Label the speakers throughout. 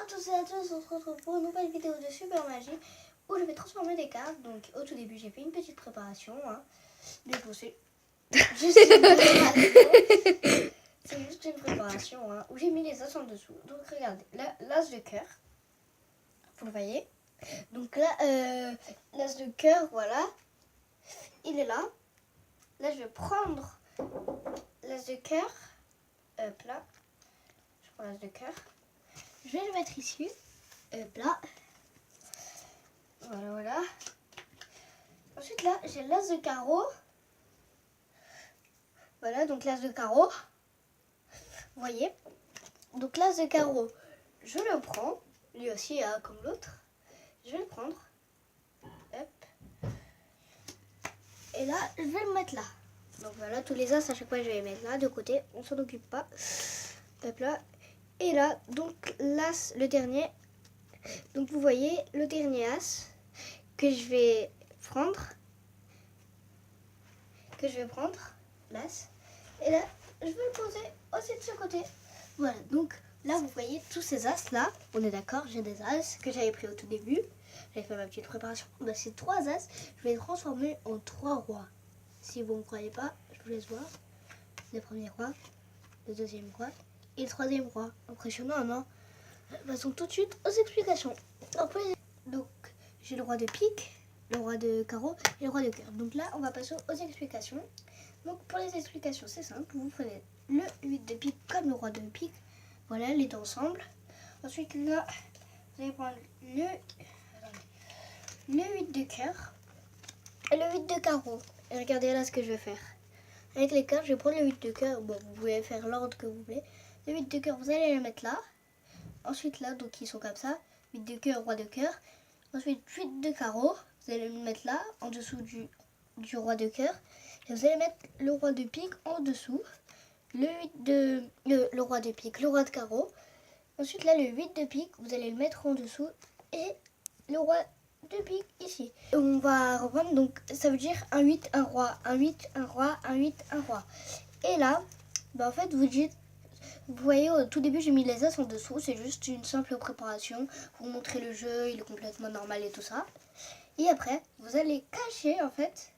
Speaker 1: à tous et à tous, on se retrouve pour une nouvelle vidéo de Super Magie où je vais transformer des cartes. Donc au tout début j'ai fait une petite préparation, du coup c'est juste une préparation, c'est juste une préparation où j'ai mis les as en dessous. Donc regardez, l'as de cœur, vous le voyez. Donc là, l'as de cœur, voilà, il est là. Là je vais prendre l'as de cœur, hop là, je prends l'as de cœur. Je vais le mettre ici, hop là. Voilà, voilà. Ensuite là, j'ai l'as de carreau. Voilà, donc l'as de carreau. Vous voyez. Donc l'as de carreau, je le prends. Lui aussi, comme l'autre. Je vais le prendre. Hop. Et là, je vais le mettre là. Donc voilà, tous les as, à chaque fois, je vais les mettre là, de côté. On s'en occupe pas. Hop là. Et là, donc l'as, le dernier. Donc vous voyez, le dernier as que je vais prendre. L'as. Et là, je vais le poser aussi de ce côté. Voilà, donc là, vous voyez tous ces as là. On est d'accord, j'ai des as que j'avais pris au tout début. J'avais fait ma petite préparation. Bah, ces 3 as, je vais les transformer en 3 rois. Si vous ne me croyez pas, je vous laisse voir. Le premier roi, le deuxième roi et le troisième roi. Impressionnant, non? Passons tout de suite aux explications. Donc, j'ai le roi de pique, le roi de carreau et le roi de cœur. Donc là, on va passer aux explications. Donc pour les explications, c'est simple. Vous prenez le 8 de pique comme le roi de pique. Voilà, les deux ensemble. Ensuite là, vous allez prendre le 8 de cœur et le 8 de carreau. Et regardez là ce que je vais faire. Avec les cartes, je vais prendre le 8 de cœur. Bon, vous pouvez faire l'ordre que vous voulez. Le 8 de cœur, vous allez le mettre là. Ensuite là, donc ils sont comme ça. 8 de cœur, roi de cœur. Ensuite 8 de carreau. Vous allez le mettre là, en dessous du roi de cœur. Et vous allez mettre le roi de pique en dessous. Le roi de pique, le roi de carreau. Ensuite là, le 8 de pique, vous allez le mettre en dessous. Et le roi de pique ici. Et on va reprendre, donc ça veut dire un 8, un roi, un 8, un roi, un 8, un roi. Et là, en fait, vous voyez, au tout début, j'ai mis les as en dessous. C'est juste une simple préparation pour montrer le jeu. Il est complètement normal et tout ça. Et après, vous allez cacher, en fait,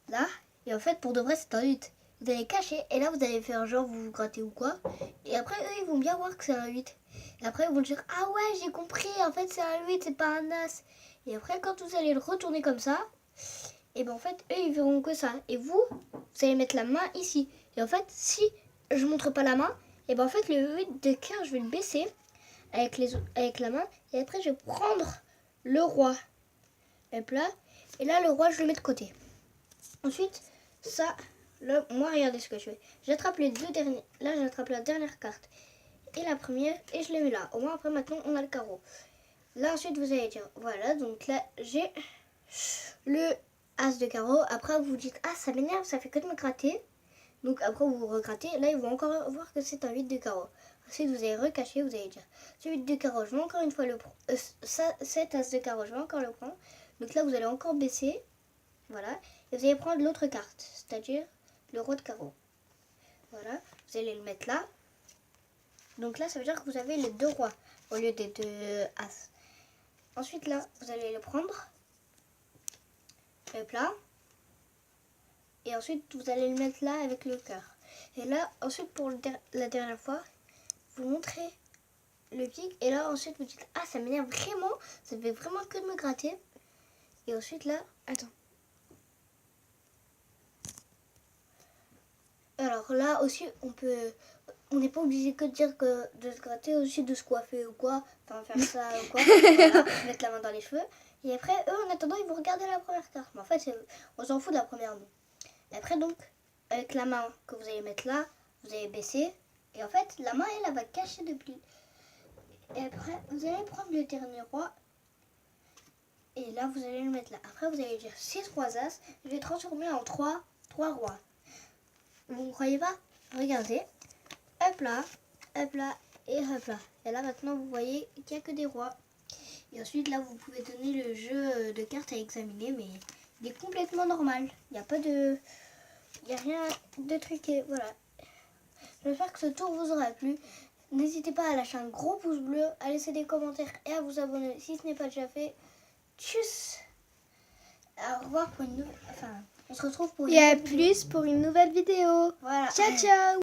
Speaker 1: là. Et en fait, pour de vrai, c'est un 8. Vous allez cacher. Et là, vous allez faire genre, vous vous grattez ou quoi. Et après, eux, ils vont bien voir que c'est un 8. Et après, ils vont dire, ah ouais, j'ai compris. En fait, c'est un 8, c'est pas un as. Et après, quand vous allez le retourner comme ça, et ben en fait, eux, ils verront que ça. Et vous allez mettre la main ici. Et en fait, si je montre pas la main, et ben en fait, le 8 de cœur, je vais le baisser avec la main. Et après, je vais prendre le roi. Hop là. Et là, le roi, je le mets de côté. Ensuite, ça, là, moi, regardez ce que je fais. J'attrape les deux derniers. Là, j'attrape la dernière carte et la première et je les mets là. Au moins, après, maintenant, on a le carreau. Là, ensuite, vous allez dire, voilà, donc là, j'ai le as de carreau. Après, vous dites, ah, ça m'énerve, ça fait que de me gratter. Donc, après, vous regrattez. Là, ils vont encore voir que c'est un 8 de carreau. Ensuite, vous allez recacher, vous allez dire, ce 8 de carreau, je vais encore une fois le prendre. Cet as de carreau, je vais encore le prendre. Donc là, vous allez encore baisser. Voilà. Et vous allez prendre l'autre carte, c'est-à-dire le roi de carreau. Voilà. Vous allez le mettre là. Donc là, ça veut dire que vous avez les deux rois au lieu des deux as. Ensuite, là, vous allez le prendre. Hop là. Et ensuite, vous allez le mettre là avec le cœur. Et là, ensuite, pour la dernière fois, vous montrez le pic. Et là, ensuite, vous dites, ah, ça m'énerve vraiment. Ça fait vraiment que de me gratter. Et ensuite, là, attends. Alors là aussi, on n'est pas obligé que de dire que de se gratter, aussi de se coiffer ou quoi, enfin faire ça ou quoi, voilà, mettre la main dans les cheveux. Et après, eux, en attendant, ils vont regarder la première carte. Mais en fait, on s'en fout de la première main. Et après, donc, avec la main que vous allez mettre là, vous allez baisser. Et en fait, la main, elle va cacher depuis. Et après, vous allez prendre le dernier roi. Et là, vous allez le mettre là. Après, vous allez dire ces 3 as, je vais transformer en 3 rois. Vous ne croyez pas? Regardez. Hop là et hop là. Et là maintenant vous voyez qu'il n'y a que des rois. Et ensuite là vous pouvez donner le jeu de cartes à examiner, mais il est complètement normal. Il n'y a pas de... Il n'y a rien de truqué. Voilà. J'espère que ce tour vous aura plu. N'hésitez pas à lâcher un gros pouce bleu, à laisser des commentaires et à vous abonner si ce n'est pas déjà fait. Tchuss. Au revoir pour une nouvelle... Enfin, on se retrouve pour une
Speaker 2: Et à
Speaker 1: nouvelle vidéo.
Speaker 2: plus pour une nouvelle vidéo.
Speaker 1: Voilà.
Speaker 2: Ciao, ciao.